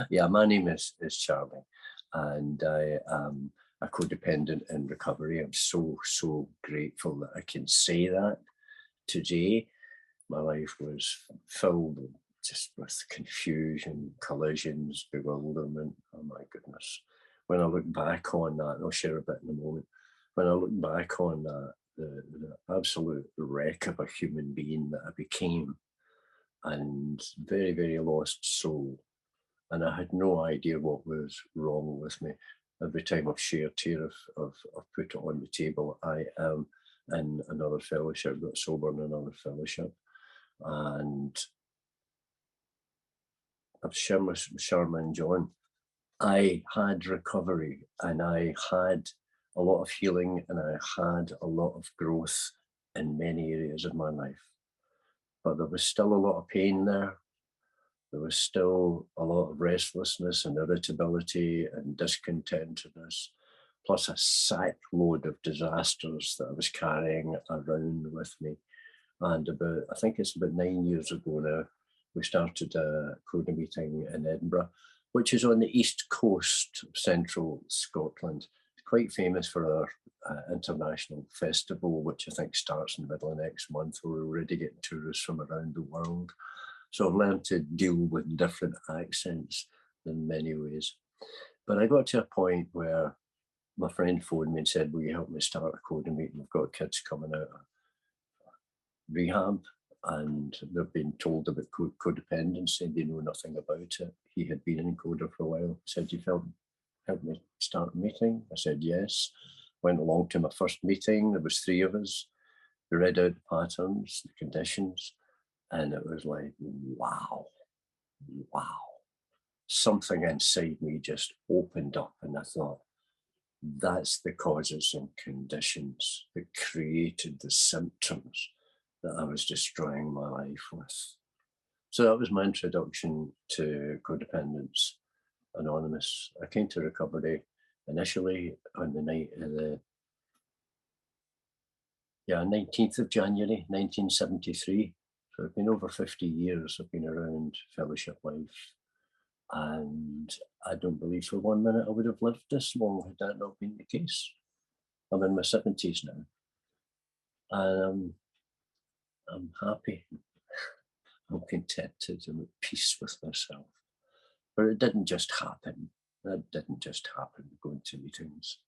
Yeah, my name is Charlie, and I am a codependent in recovery. I'm so grateful that I can say that today. My life was filled just with confusion, collisions, bewilderment. Oh my goodness. When I look back on that, and I'll share a bit in a moment, when I look back on that, the absolute wreck of a human being that I became, and very lost soul, and I had no idea what was wrong with me. Every time I've shared here, I've put it on the table. I am in another fellowship, got sober in another fellowship, and I've shared with Sharma and John. I had recovery, and I had a lot of healing, and I had a lot of growth in many areas of my life. But there was still a lot of pain there. There was still a lot of restlessness and irritability and discontentedness, plus a sack load of disasters that I was carrying around with me. And I think it's about 9 years ago now, we started a CoDA meeting in Edinburgh, which is on the east coast of central Scotland. It's quite famous for our international festival, which I think starts in the middle of next month. We're already getting tourists from around the world. So I've learned to deal with different accents in many ways. But I got to a point where my friend phoned me and said, will you help me start a CoDA meeting? We've got kids coming out of rehab, and they've been told about codependency. They know nothing about it. He had been in CoDA for a while. He said, you help me start a meeting? I said, yes. Went along to my first meeting. There was 3 of us. We read out the patterns, the conditions, and it was like, wow. Something inside me just opened up, and I thought, that's the causes and conditions that created the symptoms that I was destroying my life with. So that was my introduction to Codependence Anonymous. I came to recovery initially on the night of the 19th of January, 1973. So it's been over 50 years I've been around fellowship life. And I don't believe for 1 minute I would have lived this long had that not been the case. I'm in my 70s now. And I'm happy. I'm contented. I'm at peace with myself. But it didn't just happen. That didn't just happen, going to meetings.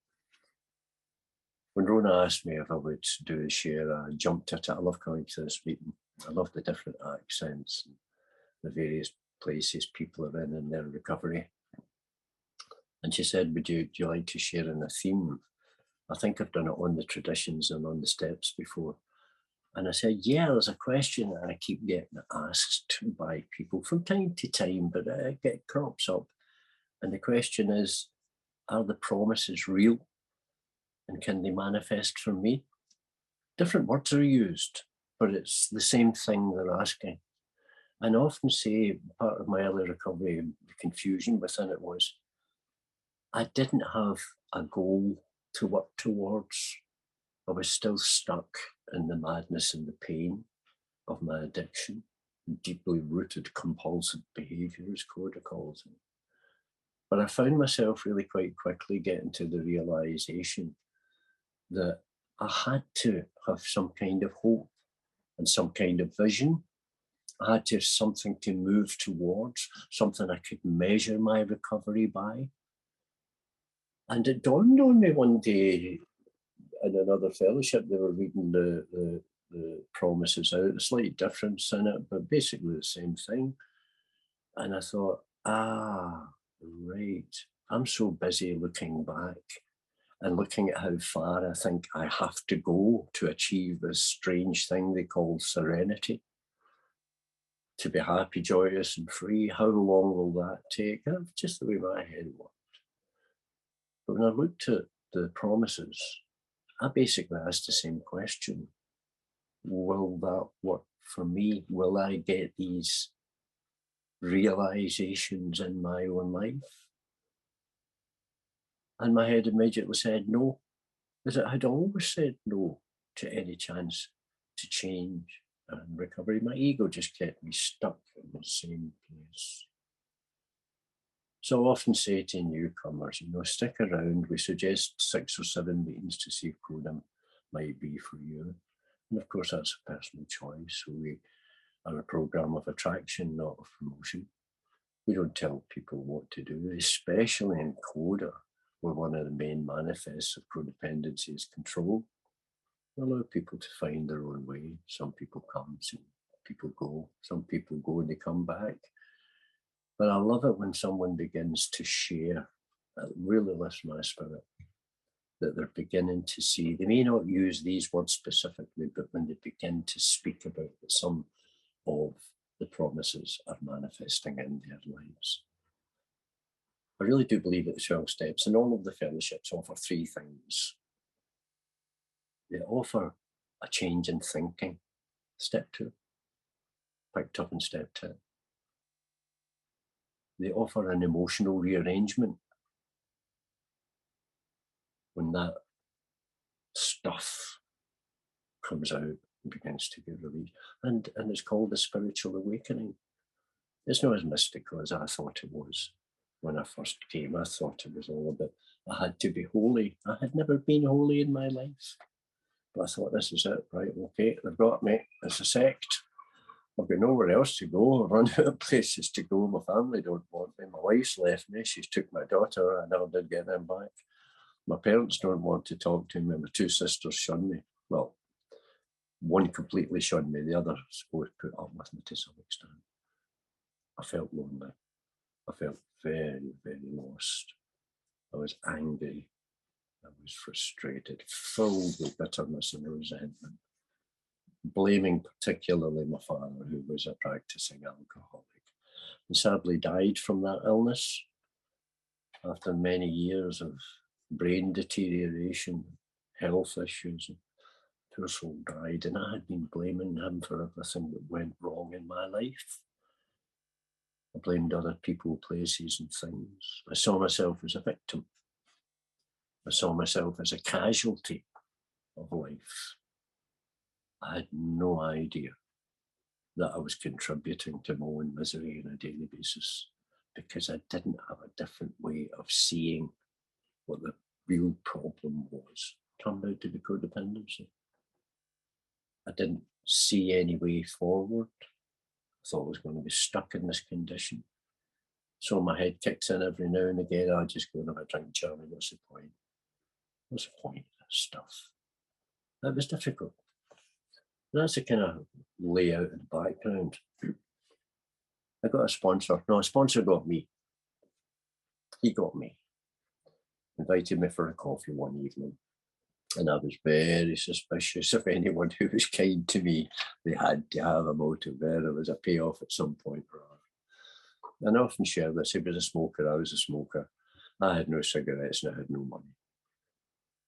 When Rona asked me if I would do a share, I jumped at it. I love coming to this meeting. I love the different accents and the various places people are in their recovery. And she said, do you like to share in a theme? I think I've done it on the traditions and on the steps before. And I said, yeah, there's a question that I keep getting asked by people from time to time, but it crops up. And the question is, are the promises real? And can they manifest for me? Different words are used, but it's the same thing they're asking. And I often say part of my early recovery, the confusion within it was, I didn't have a goal to work towards. I was still stuck in the madness and the pain of my addiction, deeply rooted compulsive behaviour, as CoDA calls it. But I found myself really quite quickly getting to the realisation that I had to have some kind of hope and some kind of vision. I had to have something to move towards, something I could measure my recovery by. And it dawned on me one day in another fellowship, they were reading the promises out, a slight difference in it, but basically the same thing. And I thought, right, I'm so busy looking back and looking at how far I think I have to go to achieve this strange thing they call serenity. To be happy, joyous, and free. How long will that take? That's just the way my head worked. But when I looked at the promises, I basically asked the same question. Will that work for me? Will I get these realizations in my own life? And my head immediately said no, because it had always said no to any chance to change and recovery. My ego just kept me stuck in the same place. So I often say to newcomers, stick around. We suggest 6 or 7 meetings to see if CoDA might be for you. And of course, that's a personal choice. So we are a program of attraction, not of promotion. We don't tell people what to do, especially in CoDA, where one of the main manifests of codependency is control. We allow people to find their own way. Some people come, some people go. Some people go and they come back. But I love it when someone begins to share. It really lifts my spirit that they're beginning to see. They may not use these words specifically, but when they begin to speak about that some of the promises are manifesting in their lives. I really do believe that the 12 steps and all of the fellowships offer 3 things. They offer a change in thinking, step 2, picked up in step 10. They offer an emotional rearrangement when that stuff comes out and begins to get released. And it's called the spiritual awakening. It's not as mystical as I thought it was when I first came. I thought it was all about, I had to be holy. I had never been holy in my life. But I thought, this is it, right? Okay, they've got me. It's a sect. I've got nowhere else to go. I've run out of places to go. My family don't want me. My wife's left me. She's took my daughter. I never did get them back. My parents don't want to talk to me. My 2 sisters shun me. Well, one completely shunned me. The other both put up with me to some extent. I felt lonely. I felt very, very lost. I was angry. I was frustrated, filled with bitterness and resentment, blaming particularly my father, who was a practicing alcoholic, and sadly died from that illness after many years of brain deterioration, health issues. Poor soul died, and I had been blaming him for everything that went wrong in my life. I blamed other people, places, and things. I saw myself as a victim. I saw myself as a casualty of life. I had no idea that I was contributing to my own misery on a daily basis because I didn't have a different way of seeing what the real problem was. It turned out to be codependency. I didn't see any way forward. I thought I was going to be stuck in this condition. So my head kicks in every now and again. I just go and have a drink, Charlie. What's the point? What's the point of this stuff? It was difficult. That's the kind of layout in the background. I got a sponsor. No, a sponsor got me. He got me. Invited me for a coffee one evening. And I was very suspicious of anyone who was kind to me. They had to have a motive there. There was a payoff at some point or other. And I often share this. He was a smoker. I was a smoker. I had no cigarettes and I had no money.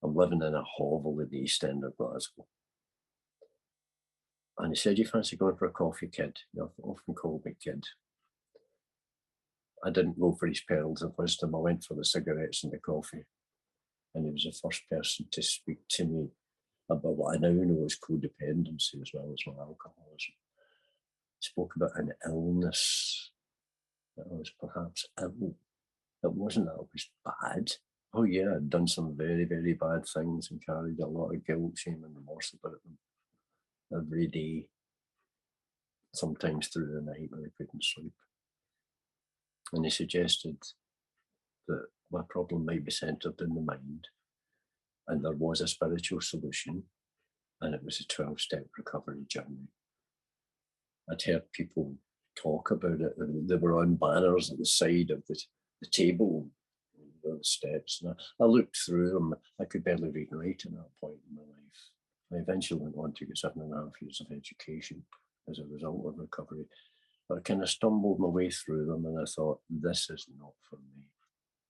I'm living in a hovel in the East End of Glasgow. And he said, you fancy going for a coffee, kid? He often called me kid. I didn't go for his pearls of wisdom. I went for the cigarettes and the coffee. And he was the first person to speak to me about what I now know as codependency as well as my alcoholism. He spoke about an illness, that I was perhaps ill. It wasn't that I was bad. Oh yeah, I'd done some very, very bad things and carried a lot of guilt, shame and remorse about them every day, sometimes through the night when I couldn't sleep. And he suggested that my problem might be centered in the mind and there was a spiritual solution, and it was a 12-step recovery journey. I'd heard people talk about it, and they were on banners at the side of the table, the steps. And I looked through them. I could barely read and write at that point in my life. I eventually went on to get 7.5 years of education as a result of recovery. But I kind of stumbled my way through them, and I thought, this is not for me.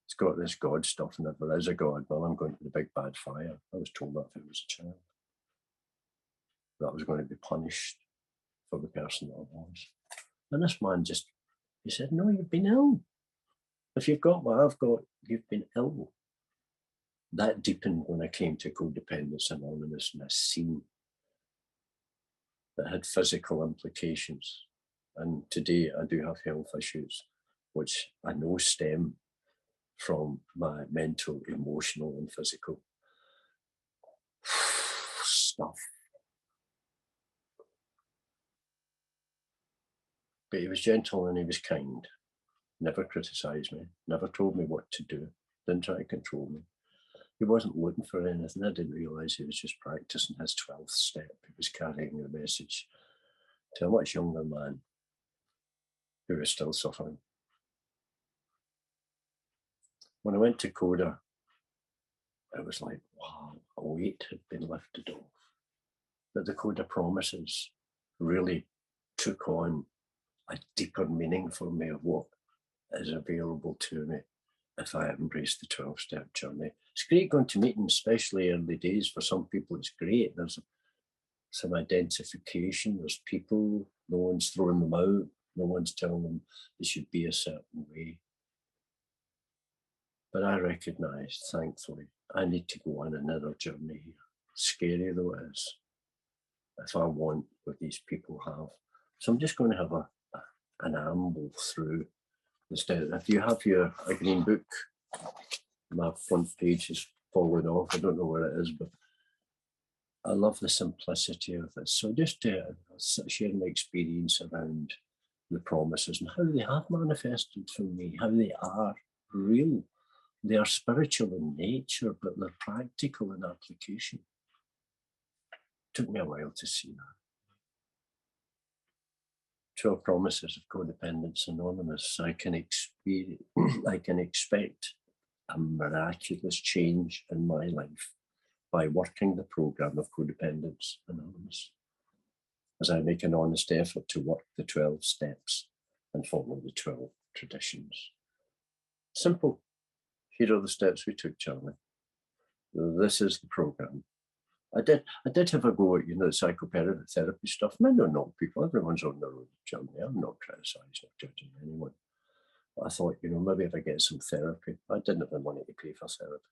It's got this God stuff, and if there is a God, well, I'm going to the big bad fire. I was told that if I was a child, that I was going to be punished for the person that I was. And this man he said, no, you've been ill. If you've got what I've got, you've been ill. That deepened when I came to Codependence Anonymous, and I seen that had physical implications. And today I do have health issues. which I know stem from my mental, emotional, and physical stuff. But he was gentle and he was kind, never criticised me, never told me what to do, didn't try to control me. He wasn't looking for anything. I didn't realise he was just practising his 12th step. He was carrying the message to a much younger man who was still suffering. When I went to CoDA, it was like, wow, a weight had been lifted off. That the CoDA promises really took on a deeper meaning for me of what is available to me if I embrace the 12-step journey. It's great going to meetings, especially early days. For some people, it's great. There's some identification. There's people. No one's throwing them out. No one's telling them they should be a certain way. But I recognise, thankfully, I need to go on another journey here. Scary though it is, if I want what these people have. So I'm just going to have an amble through instead. If you have a green book, my front page is falling off. I don't know where it is, but I love the simplicity of this. So just to share my experience around the promises and how they have manifested for me, how they are real. They are spiritual in nature, but they're practical in application. It took me a while to see that. 12 Promises of Codependence Anonymous. I can expect a miraculous change in my life by working the program of Codependence Anonymous, as I make an honest effort to work the 12 steps and follow the 12 traditions. Simple. Here are the steps we took, Charlie. This is the program. I did have a go at, the psychotherapy stuff. And I don't know people. Everyone's on their own journey. I'm not criticising or judging anyone. But I thought, maybe if I get some therapy, I didn't have the money to pay for therapy.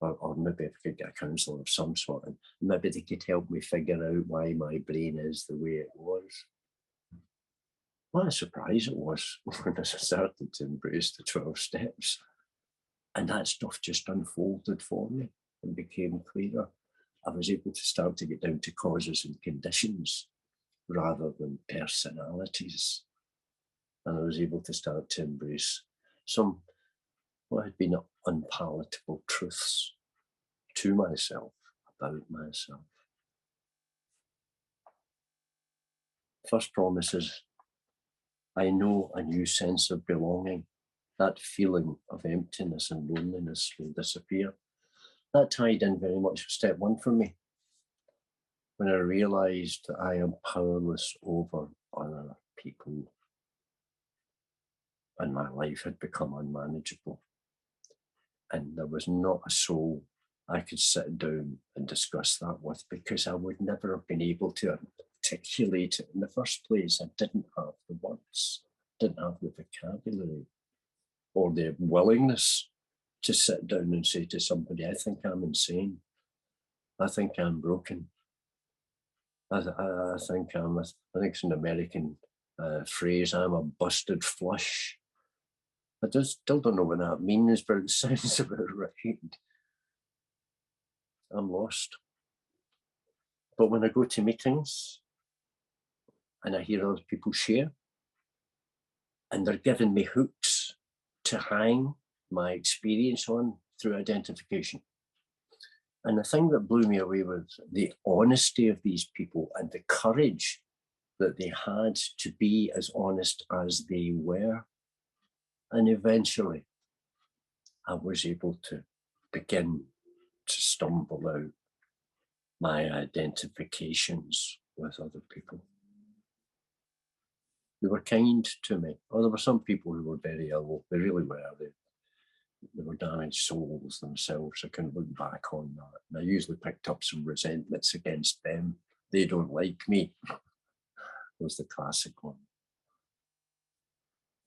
Or maybe if I could get a counsellor of some sort, and maybe they could help me figure out why my brain is the way it was. What a surprise it was when I started to embrace the 12 steps. And that stuff just unfolded for me and became clearer. I was able to start to get down to causes and conditions rather than personalities. And I was able to start to embrace some what had been unpalatable truths to myself, about myself. First promise is, I know a new sense of belonging. That feeling of emptiness and loneliness will disappear. That tied in very much with step one for me, when I realised that I am powerless over other people and my life had become unmanageable. And there was not a soul I could sit down and discuss that with, because I would never have been able to articulate it in the first place. I didn't have the words, didn't have the vocabulary or the willingness to sit down and say to somebody, I think I'm insane. I think I'm broken. I think it's an American phrase, I'm a busted flush. I still don't know what that means, but it sounds about right. I'm lost. But when I go to meetings and I hear other people share, and they're giving me hooks to hang my experience on through identification. And the thing that blew me away was the honesty of these people and the courage that they had to be as honest as they were. And eventually, I was able to begin to stumble out my identifications with other people. They were kind to me. Oh, there were some people who were very ill. They really were. They were damaged souls themselves. I can look back on that. And I usually picked up some resentments against them. They don't like me. Was the classic one.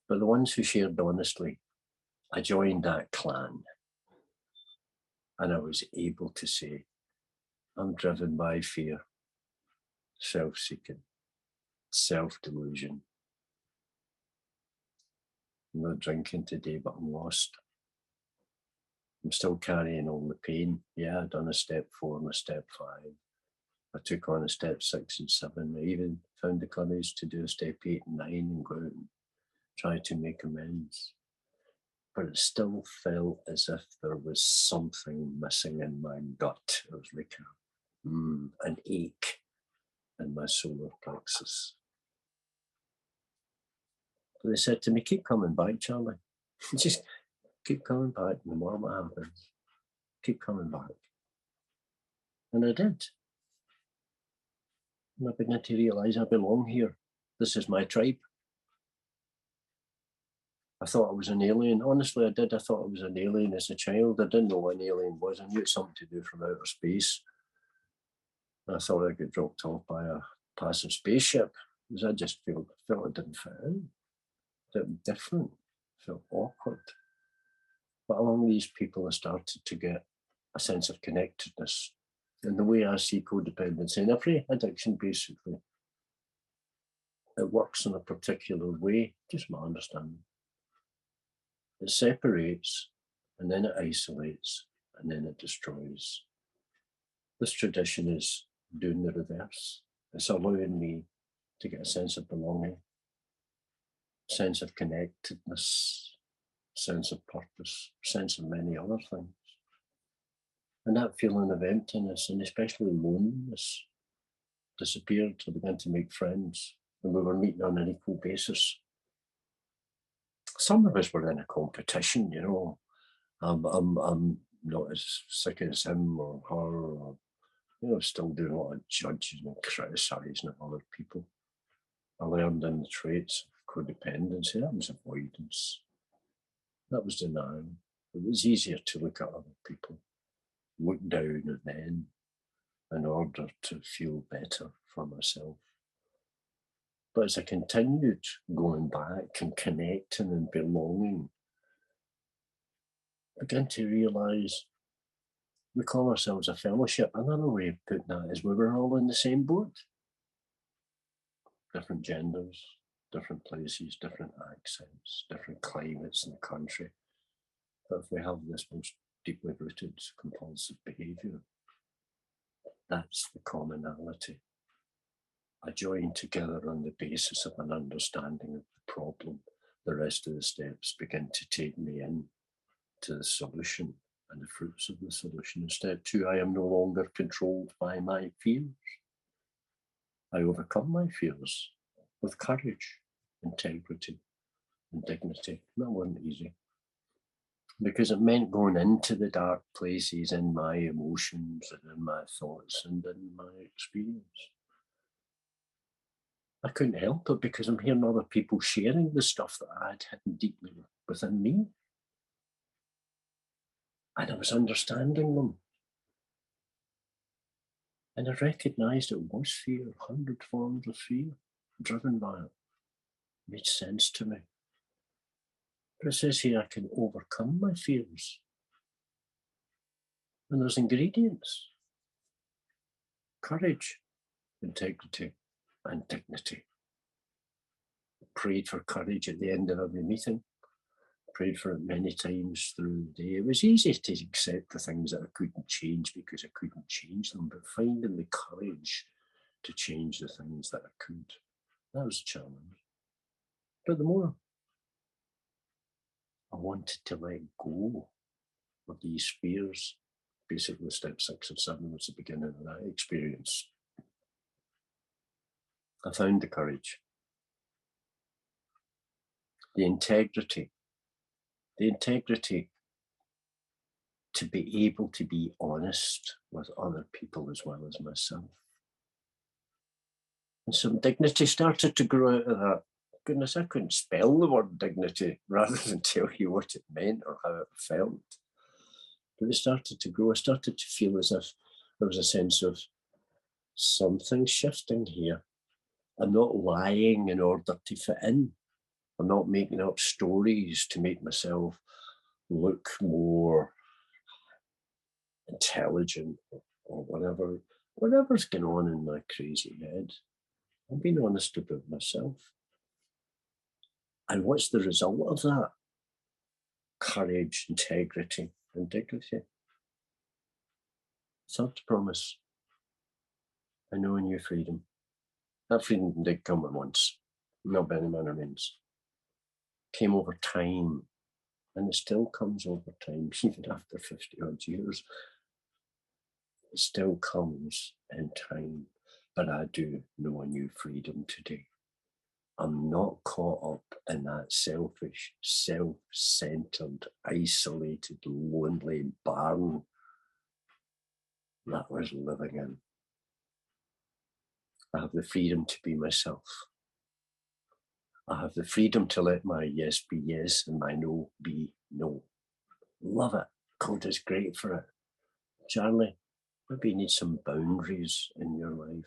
But the ones who shared honestly, I joined that clan. And I was able to say, I'm driven by fear, self-seeking, self-delusion. I'm not drinking today, but I'm lost. I'm still carrying all the pain. Yeah, I've done a step 4 and a step 5. I took on a step 6 and 7. I even found the courage to do a step 8 and 9 and go out and try to make amends. But it still felt as if there was something missing in my gut. It was like an ache in my solar plexus. But they said to me, keep coming back, Charlie. Just keep coming back, no matter what happens. Keep coming back. And I did. And I began to realise I belong here. This is my tribe. I thought I was an alien. Honestly, I did. I thought I was an alien as a child. I didn't know what an alien was. I knew it's something to do from outer space. And I thought I'd get dropped off by a passing spaceship because I just felt it didn't fit in. It felt different. It felt awkward. But along these people, I started to get a sense of connectedness. And the way I see codependency and every addiction, basically, it works in a particular way, just my understanding. It separates, and then it isolates, and then it destroys. This tradition is doing the reverse. It's allowing me to get a sense of belonging, sense of connectedness, sense of purpose, sense of many other things. And that feeling of emptiness, and especially loneliness, disappeared. I began to make friends, and we were meeting on an equal basis. Some of us were in a competition, you know. I'm not as sick as him or her, or, you know, still doing a lot of judging and criticising of other people. I learned in the traits of codependency, that was avoidance. That was denial. It was easier to look at other people, look down at them in order to feel better for myself. But as I continued going back and connecting and belonging, I began to realise we call ourselves a fellowship. Another way of putting that is we were all in the same boat. Different genders, different places, different accents, different climates in the country. But if we have this most deeply rooted compulsive behaviour, that's the commonality. I join together on the basis of an understanding of the problem. The rest of the steps begin to take me in to the solution and the fruits of the solution. In step 2, I am no longer controlled by my fears. I overcome my fears with courage, integrity, and dignity. That wasn't easy, because it meant going into the dark places in my emotions and in my thoughts and in my experience. I couldn't help it because I'm hearing other people sharing the stuff that I had hidden deeply within me. And I was understanding them. And I recognised it was fear, 100 forms of fear, driven by it. It made sense to me. But it says here I can overcome my fears. And there's ingredients: courage, integrity, and dignity. I prayed for courage at the end of every meeting. Prayed for it many times through the day. It was easy to accept the things that I couldn't change because I couldn't change them, but finding the courage to change the things that I could, that was a challenge. But the more I wanted to let go of these fears, basically step 6 or 7 was the beginning of that experience. I found the courage, the integrity to be able to be honest with other people as well as myself. And some dignity started to grow out of that. Goodness, I couldn't spell the word dignity rather than tell you what it meant or how it felt. But it started to grow. I started to feel as if there was a sense of something shifting here. I'm not lying in order to fit in. I'm not making up stories to make myself look more intelligent or whatever's going on in my crazy head. I'm being honest about myself. And what's the result of that? Courage, integrity, and dignity. Third promise, I know a new freedom. That freedom did come at once, not by any manner of means. Came over time, and it still comes over time, even after 50 odd years. It still comes in time, but I do know a new freedom today. I'm not caught up in that selfish, self-centered, isolated, lonely barn that I was living in. I have the freedom to be myself. I have the freedom to let my yes be yes and my no be no. Love it. CoDA's great for it. Charlie, maybe you need some boundaries in your life.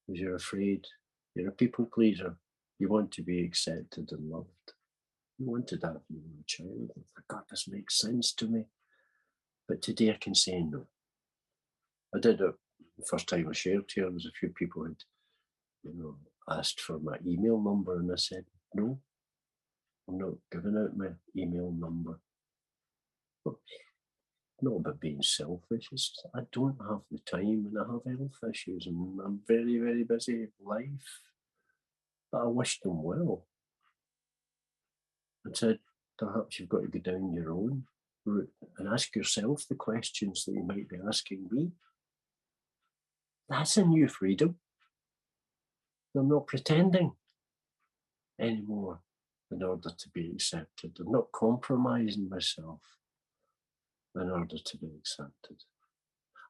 Because you're afraid. You're a people pleaser. You want to be accepted and loved. You wanted that when you were a child. God, this makes sense to me. But today I can say no. I did it the first time I shared here. There was a few people had, asked for my email number, and I said, no, I'm not giving out my email number. But not about being selfish. It's I don't have the time, and I have health issues, and I'm very, very busy life. But I wish them well. And said, perhaps you've got to go down your own route and ask yourself the questions that you might be asking me. That's a new freedom. I'm not pretending anymore in order to be accepted. I'm not compromising myself in order to be accepted.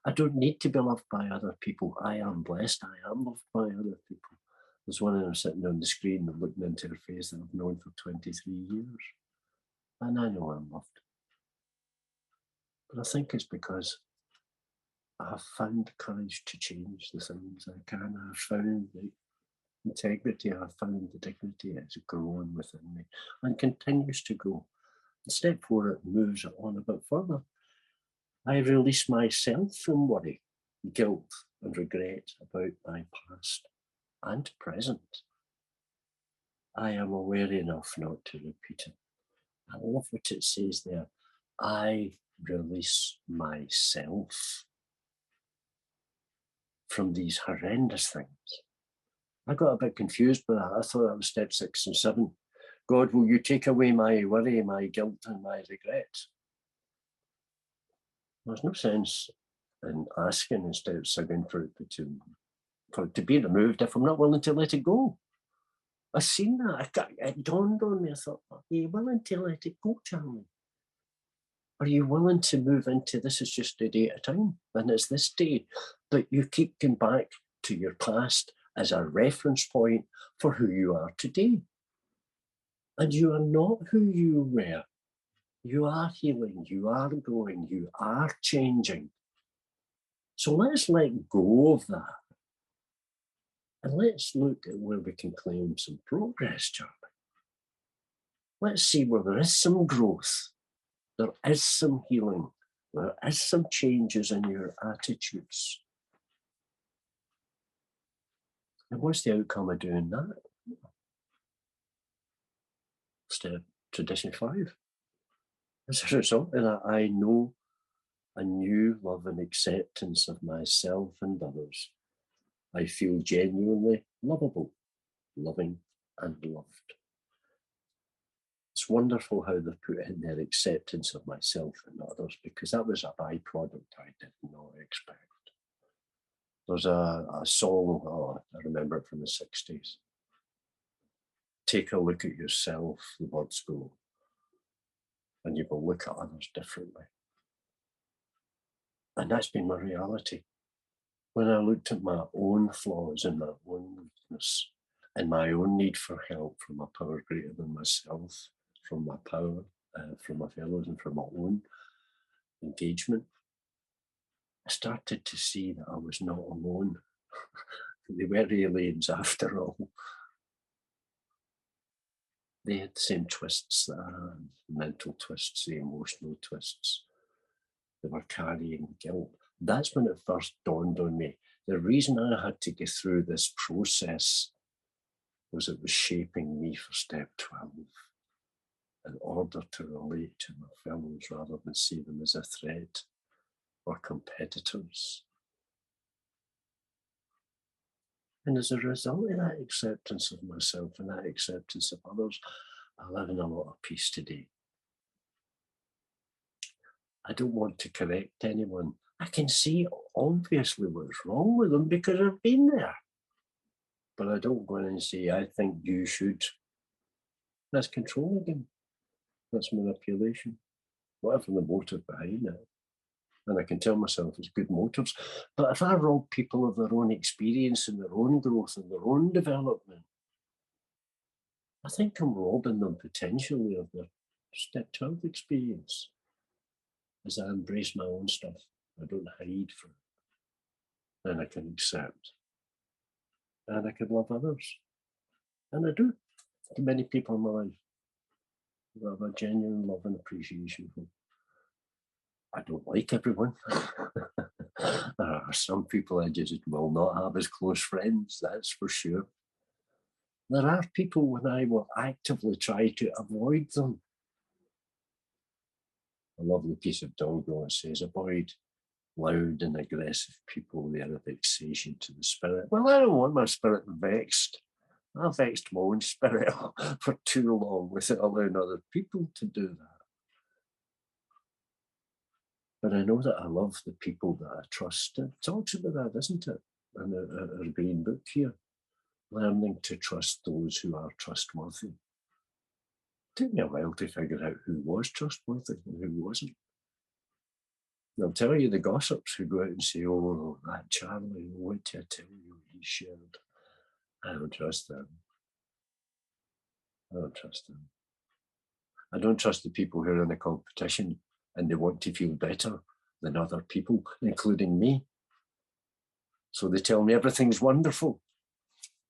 I don't need to be loved by other people. I am blessed. I am loved by other people. There's one of them sitting on the screen and looking into her face that I've known for 23 years. And I know I'm loved. But I think it's because I have found the courage to change the things I can. I've found the integrity, I've found the dignity has grown within me and continues to grow. And step 4, it moves it on a bit further. I release myself from worry, guilt, and regret about my past and present. I am aware enough not to repeat it. I love what it says there. I release myself from these horrendous things. I got a bit confused by that. I thought that was step 6 and 7. God, will you take away my worry, my guilt, and my regret? There's no sense in asking in step 7 for it to be removed if I'm not willing to let it go. I've seen that. It dawned on me. I thought, are you willing to let it go, Charlie? Are you willing to move into this is just a day at a time? And it's this day, but you keep going back to your past as a reference point for who you are today. And you are not who you were. You are healing, you are growing, you are changing. So let's let go of that. And let's look at where we can claim some progress, Charlie. Let's see where there is some growth, there is some healing, there is some changes in your attitudes. And what's the outcome of doing that? Step tradition 5. As a result of that, I know a new love and acceptance of myself and others. I feel genuinely lovable, loving, and loved. It's wonderful how they've put in their acceptance of myself and others, because that was a byproduct I did not expect. There's a song, I remember it from the 60s. Take a look at yourself, the words go, and you will look at others differently. And that's been my reality. When I looked at my own flaws and my own weakness and my own need for help from a power greater than myself, from my power, from my fellows and from my own engagement, I started to see that I was not alone. They were aliens after all. They had the same twists that I had, mental twists, the emotional twists. They were carrying guilt. That's when it first dawned on me. The reason I had to get through this process was it was shaping me for step 12 in order to relate to my fellows rather than see them as a threat or competitors. And as a result of that acceptance of myself and that acceptance of others, I live in a lot of peace today. I don't want to correct anyone. I can see obviously what's wrong with them because I've been there. But I don't go in and say, I think you should. That's control again. That's manipulation. Whatever the motive behind it. And I can tell myself it's good motives. But if I rob people of their own experience and their own growth and their own development, I think I'm robbing them potentially of their step 12 experience. As I embrace my own stuff, I don't hide from it. And I can accept. And I can love others. And I do. To many people in my life. I have a genuine love and appreciation for. I don't like everyone. There are some people I just will not have as close friends, that's for sure. There are people when I will actively try to avoid them. A lovely piece of doggerel says, avoid loud and aggressive people, they are a vexation to the spirit. Well, I don't want my spirit vexed. I've vexed my own spirit for too long without allowing other people to do that. But I know that I love the people that I trust. It talks about that, doesn't it? In our green book here. Learning to trust those who are trustworthy. It took me a while to figure out who was trustworthy and who wasn't. And I'll tell you the gossips who go out and say, oh, that Charlie, what did I tell you he shared? I don't trust them. I don't trust them. I don't trust the people who are in a competition and they want to feel better than other people, including me. So they tell me everything's wonderful.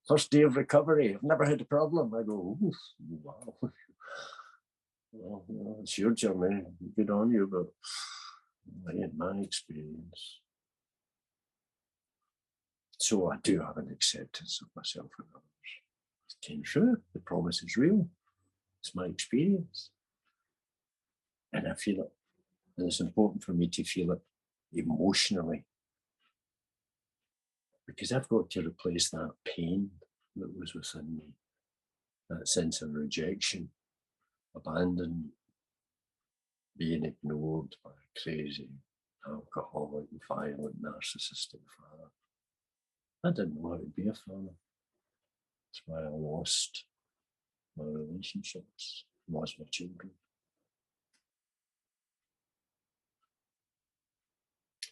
First day of recovery, I've never had a problem. I go, wow. Well, it's your journey. Good on you, but in my experience. So I do have an acceptance of myself and others. It came true. The promise is real. It's my experience. And I feel it. And it's important for me to feel it emotionally. Because I've got to replace that pain that was within me. That sense of rejection, abandonment, being ignored by a crazy, alcoholic, violent, narcissistic father. I didn't know how to be a father. That's why I lost my relationships, lost my children.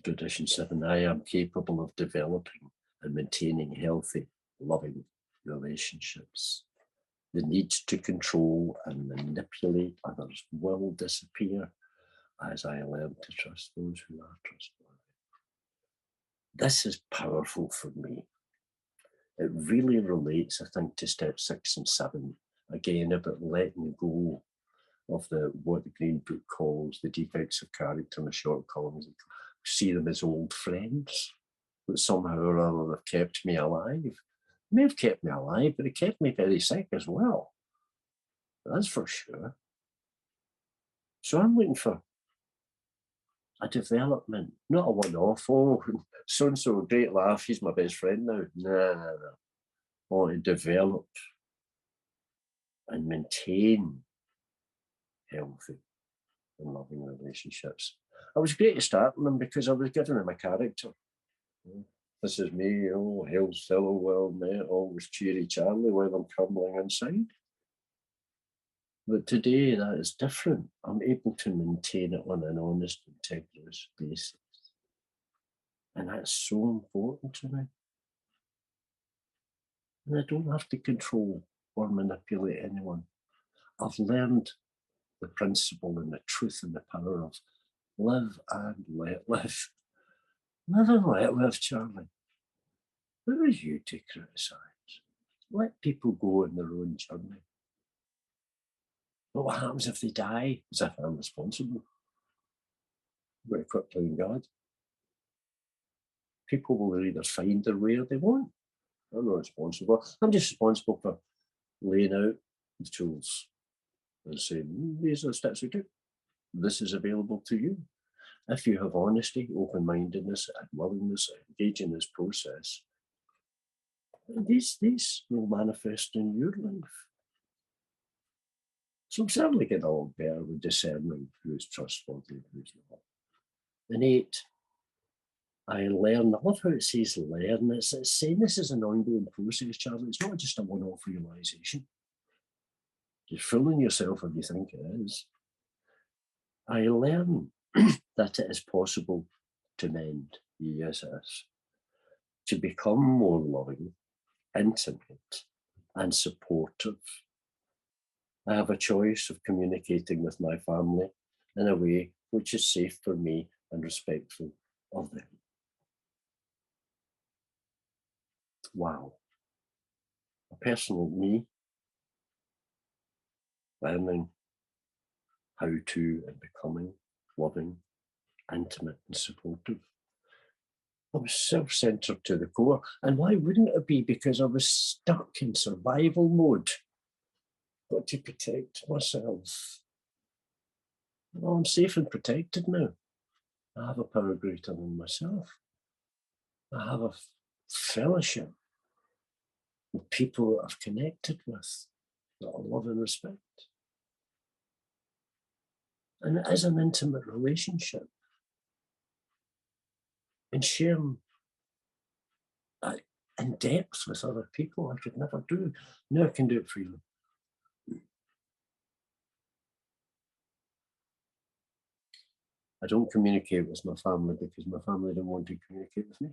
Tradition 7, I am capable of developing and maintaining healthy, loving relationships. The need to control and manipulate others will disappear as I learn to trust those who are trustworthy. This is powerful for me. It really relates, I think, to step 6 and 7, again, about letting go of what the Green Book calls the defects of character and the shortcomings. See them as old friends, but somehow or other have kept me alive. They may have kept me alive, but it kept me very sick as well. That's for sure. So I'm looking for a development, not a one-off. Oh, so-and-so, great laugh, he's my best friend now. No. I want to develop and maintain healthy and loving relationships. I was great at starting them because I was giving them a character. This is me, hail's fellow well met, always cheery Charlie while I'm crumbling inside. But today that is different. I'm able to maintain it on an honest, integrous basis. And that's so important to me. And I don't have to control or manipulate anyone. I've learned the principle and the truth and the power of live and let live. Live and let live, Charlie. Who is you to criticise? Let people go on their own journey. But what happens if they die? As if I'm responsible. I've got to quit playing God. People will either find their way or they won't. I'm not responsible. I'm just responsible for laying out the tools and saying, these are the steps we do. This is available to you. If you have honesty, open-mindedness, and willingness to engage in this process, these will manifest in your life. So I'm certainly getting a lot better with discerning who's trustworthy and who's not. And 8, I learn. I love how it says learn. It's saying this is an ongoing process, Charlie. It's not just a one-off realization. You're fooling yourself if you think it is. I learn that it is possible to mend. Yes, it is. To become more loving, intimate, and supportive. I have a choice of communicating with my family in a way which is safe for me and respectful of them. Wow. A personal me learning how to and becoming loving, intimate, and supportive. I was self-centered to the core. And why wouldn't it be? Because I was stuck in survival mode. Got to protect myself. Well, I'm safe and protected now. I have a power greater than myself. I have a fellowship with people that I've connected with, that I love and respect. And it is an intimate relationship. And sharing in depth with other people, I could never do. Now I can do it freely. I don't communicate with my family because my family don't want to communicate with me.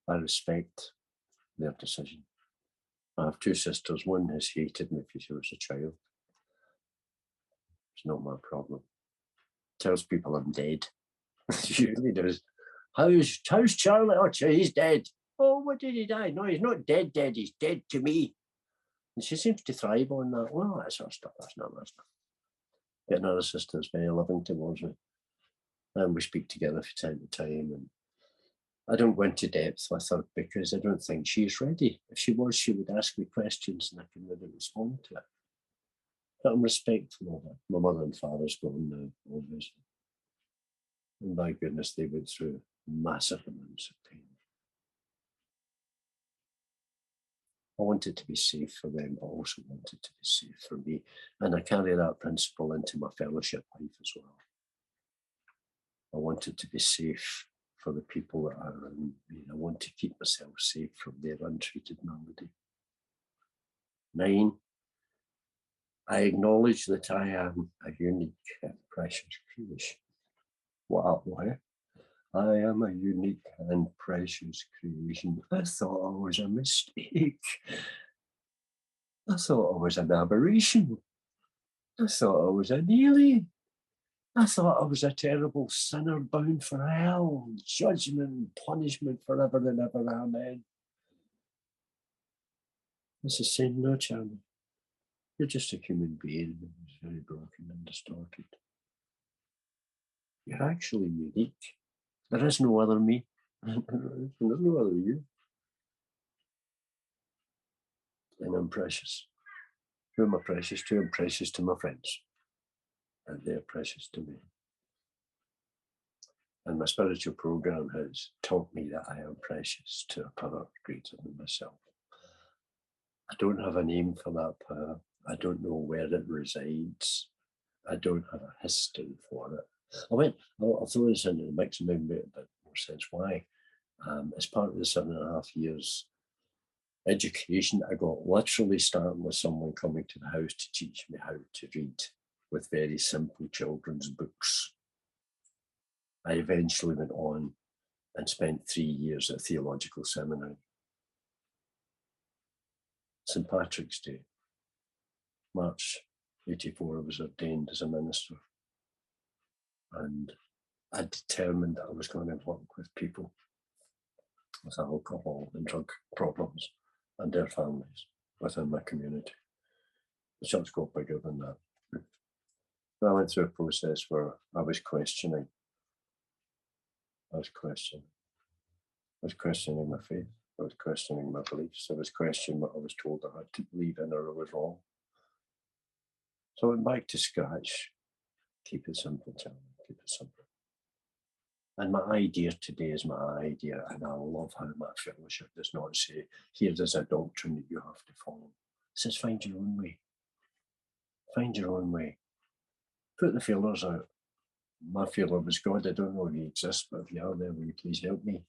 I respect their decision. I have 2 sisters. One has hated me because she was a child. It's not my problem. Tells people I'm dead. She really does. How's Charlie? Oh, he's dead. Oh, what did he die? No, he's not dead, he's dead to me. And she seems to thrive on that. Well, that sort of stuff, that's not my stuff. Got another sister that's very loving towards me. And we speak together from time to time. And I don't go into depth with her because I don't think she's ready. If she was, she would ask me questions and I can maybe respond to it. But I'm respectful of her. My mother and father's gone now, obviously. And my goodness, they went through massive amounts of pain. I wanted to be safe for them, but also wanted to be safe for me. And I carry that principle into my fellowship life as well. I wanted to be safe for the people that are around me. I want to keep myself safe from their untreated malady. 9, I acknowledge that I am a unique and precious creation. Wow, I am a unique and precious creation. I thought I was a mistake. I thought I was an aberration. I thought I was an alien. I thought I was a terrible sinner bound for hell, judgment and punishment forever and ever. Amen. This is saying, no, Charlie, you're just a human being who's very broken and distorted. You're actually unique. There is no other me. There's no other you. And I'm precious. Who am I precious to? I'm precious to my friends. And they're precious to me. And my spiritual program has taught me that I am precious to a power greater than myself. I don't have a name for that power. I don't know where it resides. I don't have a history for it. I'll throw this into the mix and maybe make a bit more sense why. As part of the 7.5 years education I got, literally starting with someone coming to the house to teach me how to read with very simple children's books. I eventually went on and spent 3 years at theological seminary. St. Patrick's Day, March 84, I was ordained as a minister. And I determined that I was going to work with people with alcohol and drug problems and their families within my community. The church got bigger than that. I went through a process where I was questioning my faith. I was questioning my beliefs. I was questioning what I was told I had to believe in or I was wrong. So I went back to scratch. Keep it simple, Charlie. Keep it simple. And my idea today is my idea, and I love how my fellowship does not say, here there's a doctrine that you have to follow. It says, find your own way. Find your own way. Put the feelers out. My feeler was God. I don't know if he exists, but if you are there, will you please help me?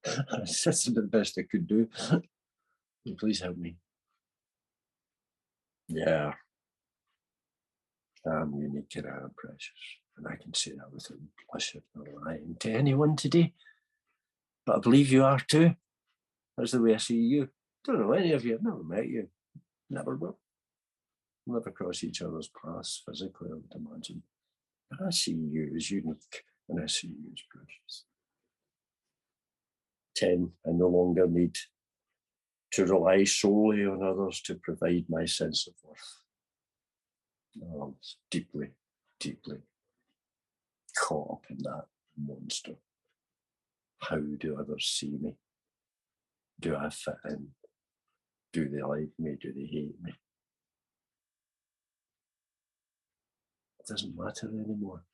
That's the best I could do. Will you please help me? Yeah. I'm unique and I'm precious. And I can say that without blushing or lying to anyone today. But I believe you are too. That's the way I see you. Don't know any of you. I've never met you. Never will. We'll never cross each other's paths physically, I would imagine. But I see you as unique and I see you as precious. 10, I no longer need to rely solely on others to provide my sense of worth. Oh, it's deeply, deeply caught up in that monster. How do others see me? Do I fit in? Do they like me? Do they hate me? It doesn't matter anymore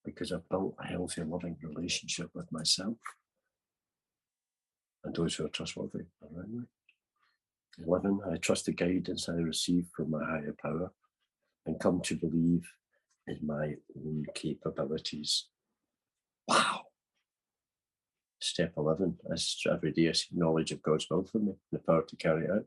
because I've built a healthy, loving relationship with myself and those who are trustworthy around me. 11, I trust the guidance I receive from my higher power and come to believe in my own capabilities. Wow. Step 11, as every day I see knowledge of God's will for me, the power to carry it out.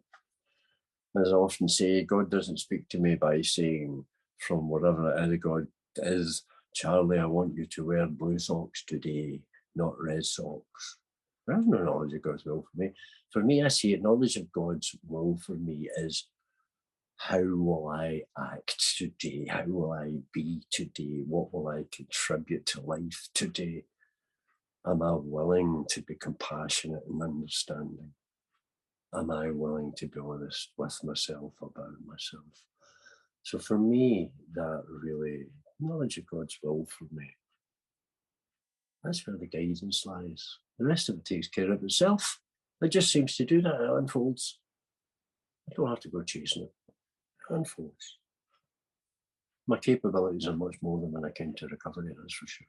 As I often say, God doesn't speak to me by saying from whatever it is God is, Charlie, I want you to wear blue socks today, not red socks. There is no knowledge of God's will for me. For me, I see it, knowledge of God's will for me is how will I act today? How will I be today? What will I contribute to life today? Am I willing to be compassionate and understanding? Am I willing to be honest with myself about myself? So for me, that really, knowledge of God's will for me, that's where the guidance lies. The rest of it takes care of itself. It just seems to do that. It unfolds. I don't have to go chasing it. It unfolds. My capabilities are much more than when I came to recovery, that's for sure.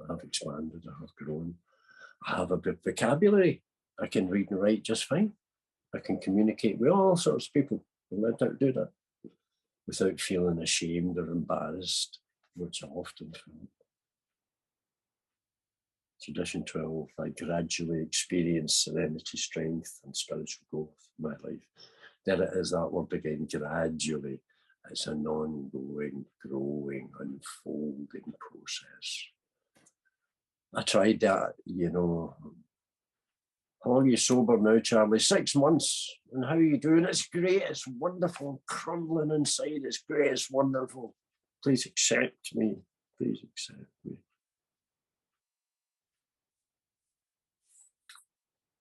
I have expanded, I have grown. I have a big vocabulary. I can read and write just fine. I can communicate with all sorts of people. I'm allowed to do that without feeling ashamed or embarrassed, which I often feel. Tradition 12, I gradually experience serenity, strength, and spiritual growth in my life. There it is, that word again, gradually. It's an ongoing, growing, unfolding process. I tried that, how long are you sober now, Charlie? 6 months. And how are you doing? It's great. It's wonderful. Crumbling inside. It's great. It's wonderful. Please accept me. Please accept me.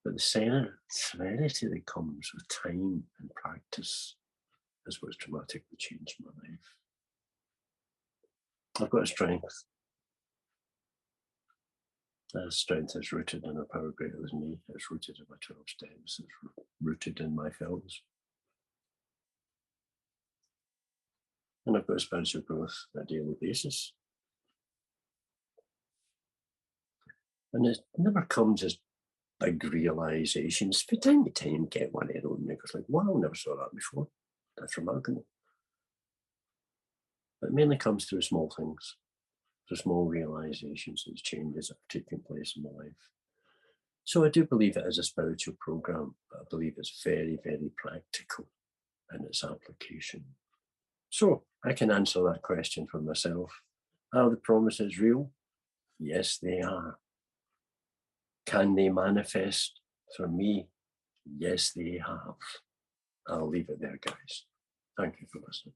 But the serenity that comes with time and practice is what's dramatically changed my life. I've got a strength. That strength is rooted in a power greater than me. It's rooted in my 12 steps. It's rooted in my fellows. And I've got spiritual growth on a daily basis. And it never comes as big realizations. From time to time, get one of them, and it goes like, wow, I never saw that before. That's remarkable. But it mainly comes through small things, through small realizations and changes that have taken place in my life. So I do believe it is a spiritual program, but I believe it's very, very practical in its application. So I can answer that question for myself. Are the promises real? Yes, they are. Can they manifest for me? Yes, they have. I'll leave it there, guys. Thank you for listening.